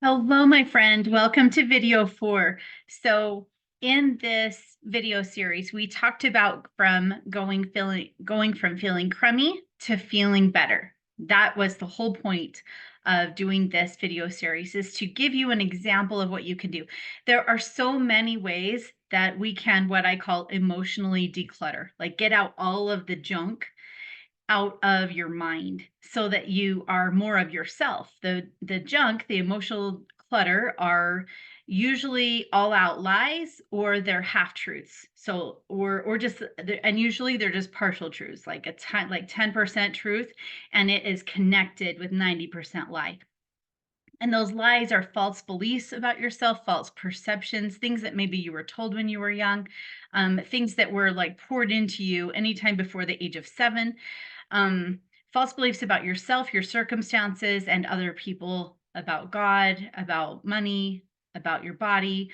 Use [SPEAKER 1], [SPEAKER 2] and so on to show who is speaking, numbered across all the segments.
[SPEAKER 1] Hello, my friend. Welcome to video 4. So, in this video series, we talked about going from feeling crummy to feeling better. That was the whole point of doing this video series, is to give you an example of what you can do. There are so many ways that we can, what I call, emotionally declutter, like get out all of the junk out of your mind so that you are more of yourself. The junk, the emotional clutter, are usually all out lies, or they're half truths. So or just and usually they're just partial truths, like 10% truth, and it is connected with 90% lie. And those lies are false beliefs about yourself, false perceptions, things that maybe you were told when you were young, things that were like poured into you anytime before the age of 7, um, false beliefs about yourself, your circumstances, and other people, about God, about money, about your body,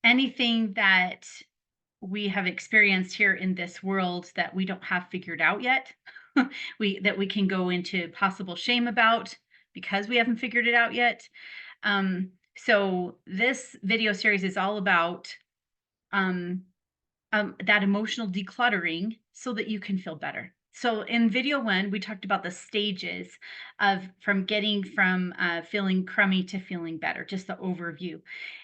[SPEAKER 1] anything that we have experienced here in this world that we don't have figured out yet, we can go into possible shame about because we haven't figured it out yet. So this video series is all about um, that emotional decluttering so that you can feel better. So in video 1, we talked about the stages of from getting from feeling crummy to feeling better, just the overview.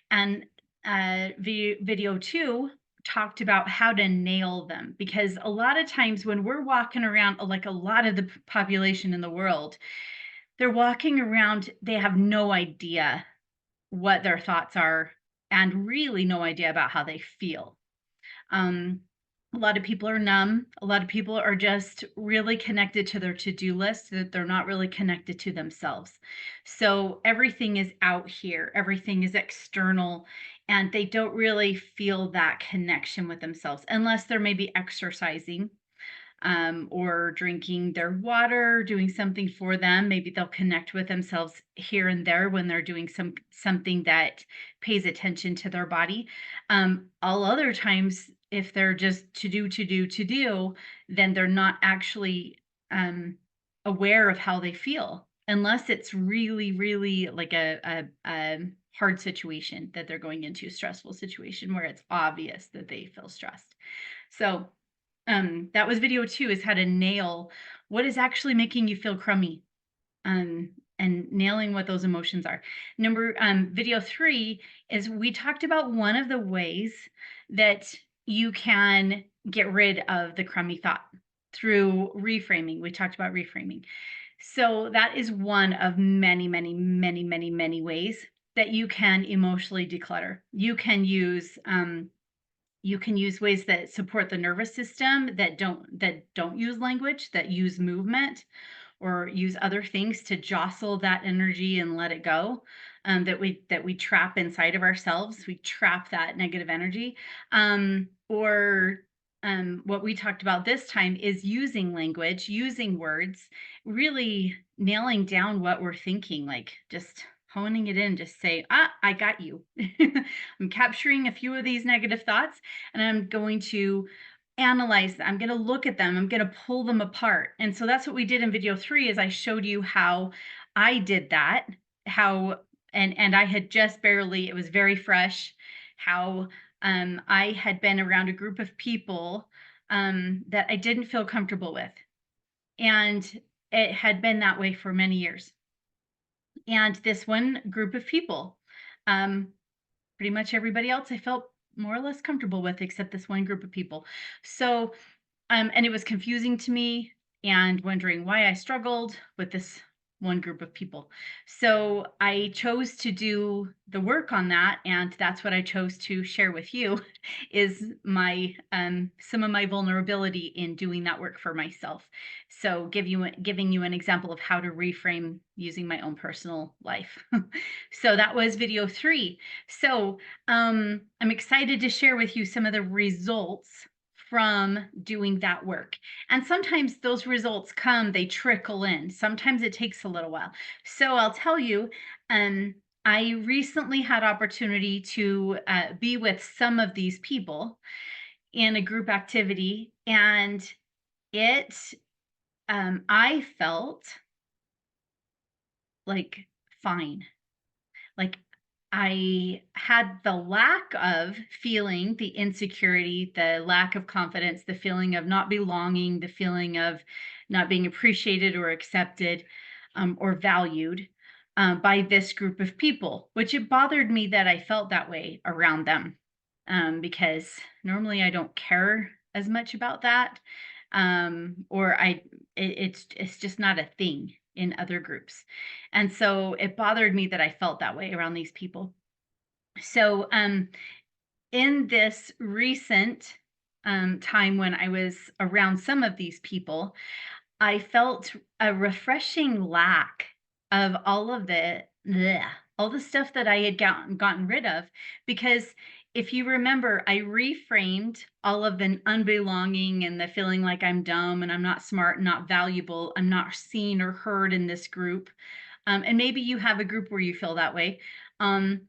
[SPEAKER 1] And video 2 talked about how to nail them, because a lot of times when we're walking around, like a lot of the population in the world, they're walking around, they have no idea what their thoughts are and really no idea about how they feel. um, a lot of people are numb. A lot of people are just really connected to their to-do list, that they're not really connected to themselves. So everything is out here, everything is external, and they don't really feel that connection with themselves unless they're maybe exercising, or drinking their water, doing something for them. Maybe they'll connect with themselves here and there when they're doing something that pays attention to their body. All other times, if they're just to do, then they're not actually aware of how they feel, unless it's really, really like a hard situation that they're going into, a stressful situation where it's obvious that they feel stressed. So that was video 2, is how to nail what is actually making you feel crummy, and nailing what those emotions are. Video 3 is we talked about one of the ways that you can get rid of the crummy thought through reframing. We talked about reframing. So that is one of many, many, many, many, many ways that you can emotionally declutter. You can use ways that support the nervous system, that don't use language, that use movement or use other things to jostle that energy and let it go, that we trap inside of ourselves. We trap that negative energy. Or what we talked about this time is using language, using words, really nailing down what we're thinking, like just honing it in, just say, I got you. I'm capturing a few of these negative thoughts, and I'm going to analyze them. I'm going to look at them. I'm going to pull them apart. And so that's what we did in video 3, is I showed you how I did that, how and I had just barely, it was very fresh, how I had been around a group of people that I didn't feel comfortable with. And it had been that way for many years. And this one group of people, um, pretty much everybody else I felt more or less comfortable with, except this one group of people. So, and it was confusing to me and wondering why I struggled with this one group of people. So I chose to do the work on that, and that's what I chose to share with you is my some of my vulnerability in doing that work for myself. So giving you an example of how to reframe using my own personal life. So that was video 3. So I'm excited to share with you some of the results from doing that work. And sometimes those results come, they trickle in. Sometimes it takes a little while. So I'll tell you, I recently had opportunity to be with some of these people in a group activity, and it I felt like fine. like I had the lack of feeling the insecurity, the lack of confidence, the feeling of not belonging, the feeling of not being appreciated or accepted, or valued, by this group of people, which it bothered me that I felt that way around them, because normally I don't care as much about that, or it's just not a thing in other groups. And so it bothered me that I felt that way around these people. So, in this recent time when I was around some of these people, I felt a refreshing lack of all the stuff that I had gotten rid of, because if you remember, I reframed all of the unbelonging and the feeling like I'm dumb and I'm not smart, not valuable, I'm not seen or heard in this group. And maybe you have a group where you feel that way. Um,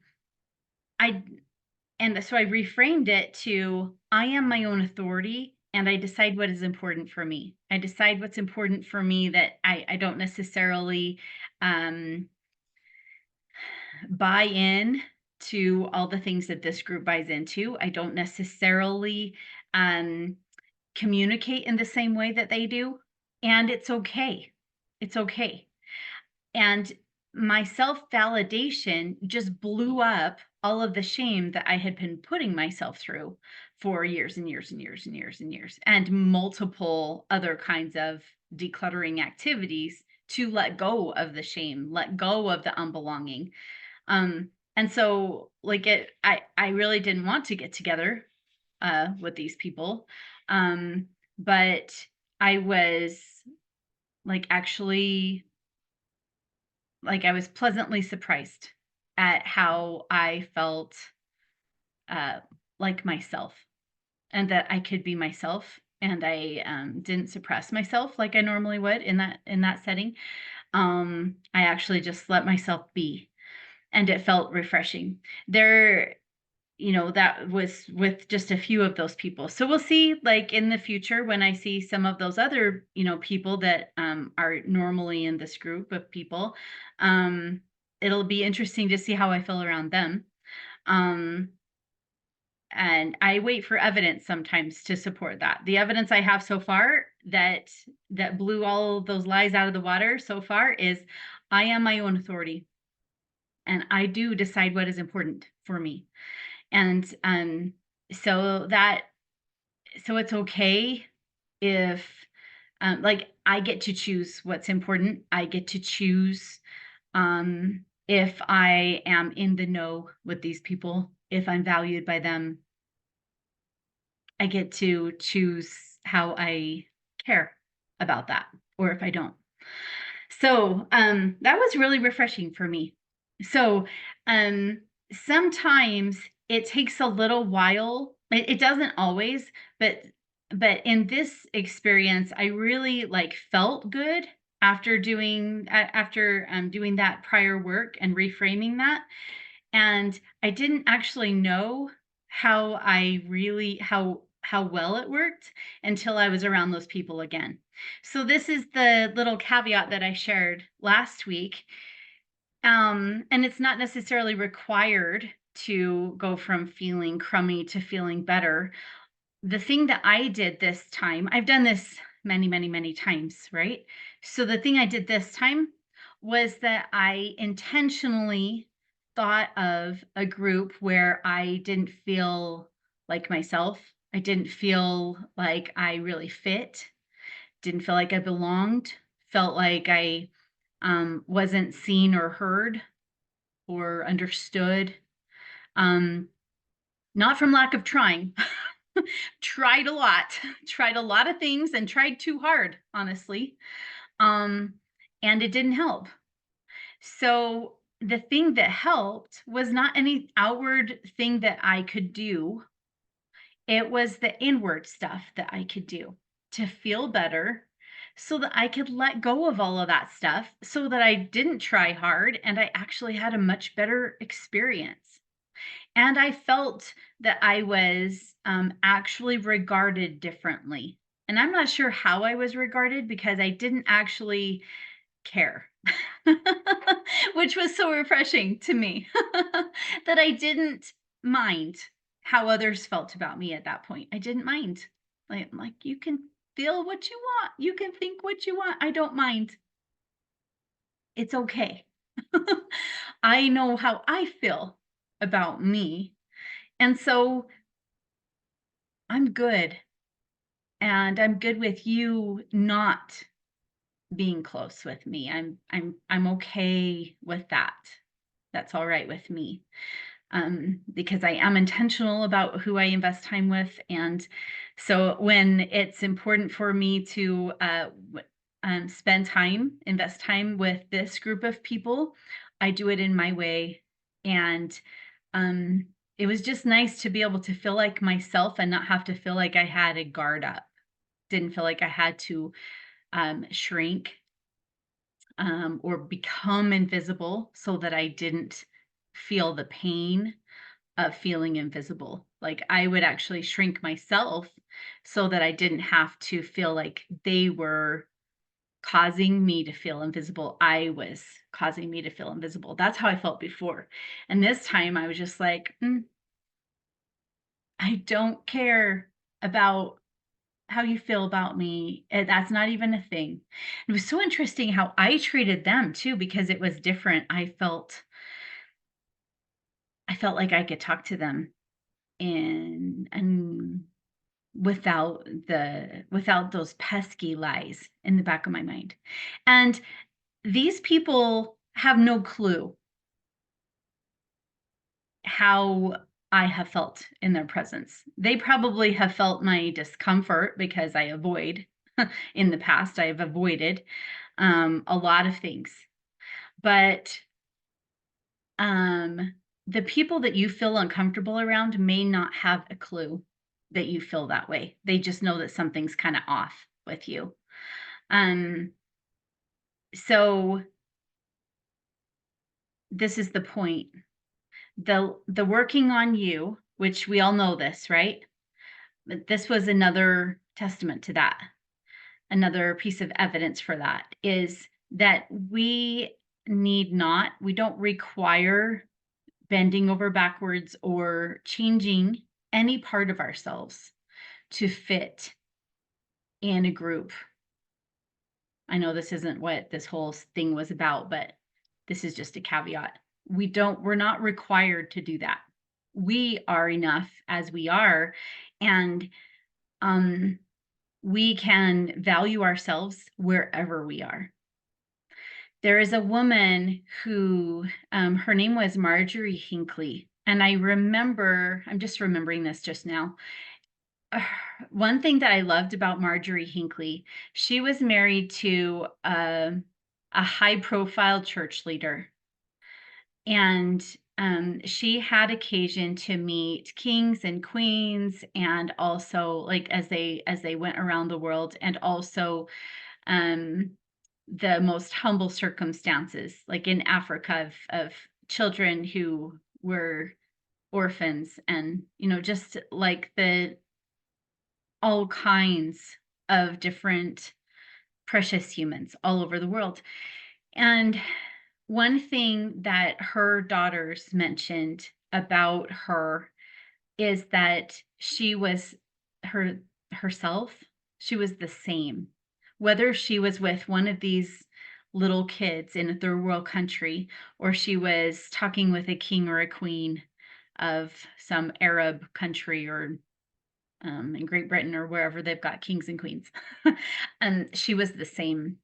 [SPEAKER 1] I and so I reframed it to, I am my own authority and I decide what is important for me. I decide what's important for me, that I don't necessarily um, buy in to all the things that this group buys into. I don't necessarily um, communicate in the same way that they do. And it's okay. It's okay. And my self-validation just blew up all of the shame that I had been putting myself through for years and years and years and years and years, and multiple other kinds of decluttering activities to let go of the shame, let go of the unbelonging. And so like I really didn't want to get together with these people. But I was actually I was pleasantly surprised at how I felt, uh, like myself, and that I could be myself, and I, didn't suppress myself like I normally would in that setting. I actually just let myself be, and it felt refreshing. There that was with just a few of those people. So we'll see, like, in the future when I see some of those other, people that, are normally in this group of people, um, it'll be interesting to see how I feel around them. Um, and I wait for evidence sometimes to support that. The evidence I have so far that blew all those lies out of the water so far is, I am my own authority, and I do decide what is important for me. And, so that so it's okay if, I get to choose what's important. I get to choose, if I am in the know with these people, if I'm valued by them. I get to choose how I care about that, or if I don't. So, that was really refreshing for me. So, sometimes it takes a little while. It doesn't always, but in this experience, I really felt good after doing that prior work and reframing that. And I didn't actually know how well it worked until I was around those people again. So this is the little caveat that I shared last week. And it's not necessarily required to go from feeling crummy to feeling better. The thing that I did this time, I've done this many, many, many times, right? So the thing I did this time was that I intentionally thought of a group where I didn't feel like myself. I didn't feel like I really fit, didn't feel like I belonged, felt like I wasn't seen or heard or understood. Um, Not from lack of trying. Tried a lot, tried a lot of things and tried too hard, honestly. Um, and it didn't help. So the thing that helped was not any outward thing that I could do. It was the inward stuff that I could do to feel better, so that I could let go of all of that stuff, so that I didn't try hard and I actually had a much better experience. And I felt that I was, actually regarded differently. And I'm not sure how I was regarded, because I didn't actually care. which was so refreshing to me that I didn't mind how others felt about me at that point. I didn't mind. Like you can feel what you want. You can think what you want. I don't mind. It's okay. I know how I feel about me. And so I'm good. And I'm good with you not being close with me. I'm okay with that. That's all right with me. Because I am intentional about who I invest time with. And so when it's important for me to invest time with this group of people, I do it in my way. And um, it was just nice to be able to feel like myself and not have to feel like I had a guard up. Didn't feel like I had to shrink or become invisible so that I didn't feel the pain of feeling invisible. Like I would actually shrink myself so that I didn't have to feel like they were causing me to feel invisible. I was causing me to feel invisible. That's how I felt before. And this time I was just like, I don't care about how you feel about me. That's not even a thing. It was so interesting how I treated them too, because it was different. I felt like I could talk to them and without those pesky lies in the back of my mind. And these people have no clue how I have felt in their presence. They probably have felt my discomfort because I avoid in the past. I have avoided a lot of things. But um, the people that you feel uncomfortable around may not have a clue that you feel that way. They just know that something's kind of off with you. Um, so this is the point. The working on you, which we all know this, right? But this was another testament to that. Another piece of evidence for that is that we don't require bending over backwards or changing any part of ourselves to fit in a group. I know this isn't what this whole thing was about, but this is just a caveat. We're not required to do that. We are enough as we are, and um, we can value ourselves wherever we are. There is a woman who, her name was Marjorie Hinckley. And I'm just remembering this just now. One thing that I loved about Marjorie Hinckley, she was married to a high profile church leader. And she had occasion to meet kings and queens, and also like as they went around the world, and also um, the most humble circumstances, like in Africa, of children who were orphans, and just like the all kinds of different precious humans all over the world. And one thing that her daughters mentioned about her is that she was her herself. She was the same, whether she was with one of these little kids in a third world country, or she was talking with a king or a queen of some Arab country, or in Great Britain, or wherever they've got kings and queens. And she was the same,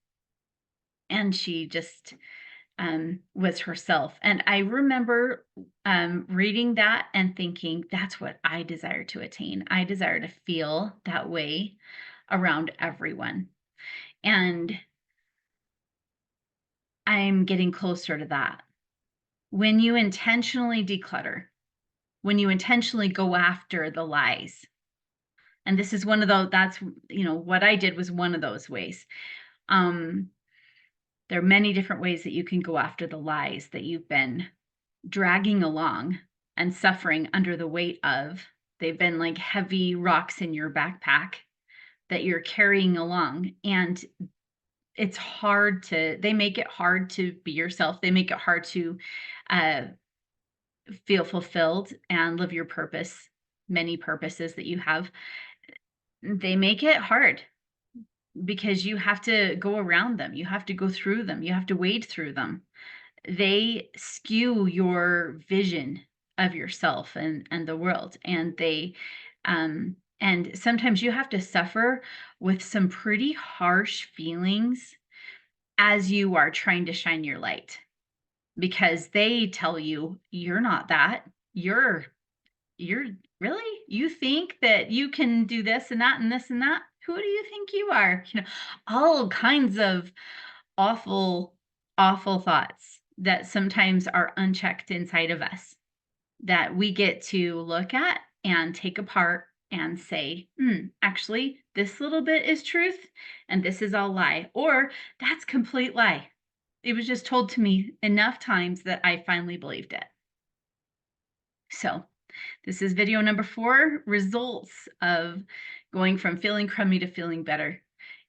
[SPEAKER 1] and she just was herself. And I remember reading that and thinking, that's what I desire to attain. I desire to feel that way around everyone. And I'm getting closer to that. When you intentionally declutter, when you intentionally go after the lies, and this is one of those, that's, what I did was one of those ways. There are many different ways that you can go after the lies that you've been dragging along and suffering under the weight of. They've been like heavy rocks in your backpack that you're carrying along. And it's hard to they make it hard to be yourself. They make it hard to uh, feel fulfilled and live your purpose, many purposes that you have. They make it hard because you have to go around them. You have to go through them. You have to wade through them. They skew your vision of yourself and the world, and sometimes you have to suffer with some pretty harsh feelings as you are trying to shine your light, because they tell you you're not that. You're really? You think that you can do this and that and this and that? Who do you think you are? All kinds of awful, awful thoughts that sometimes are unchecked inside of us that we get to look at and take apart and say, actually, this little bit is truth and this is all lie, or that's complete lie. It was just told to me enough times that I finally believed it. So, this is video number 4, results of going from feeling crummy to feeling better.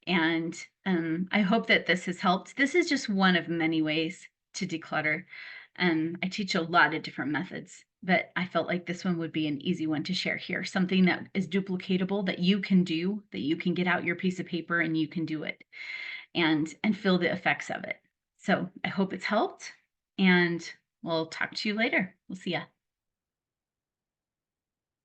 [SPEAKER 1] And I hope that this has helped. This is just one of many ways to declutter. I teach a lot of different methods, but I felt like this one would be an easy one to share here. Something that is duplicatable, that you can do, that you can get out your piece of paper and you can do it and feel the effects of it. So I hope it's helped, and we'll talk to you later. We'll see ya.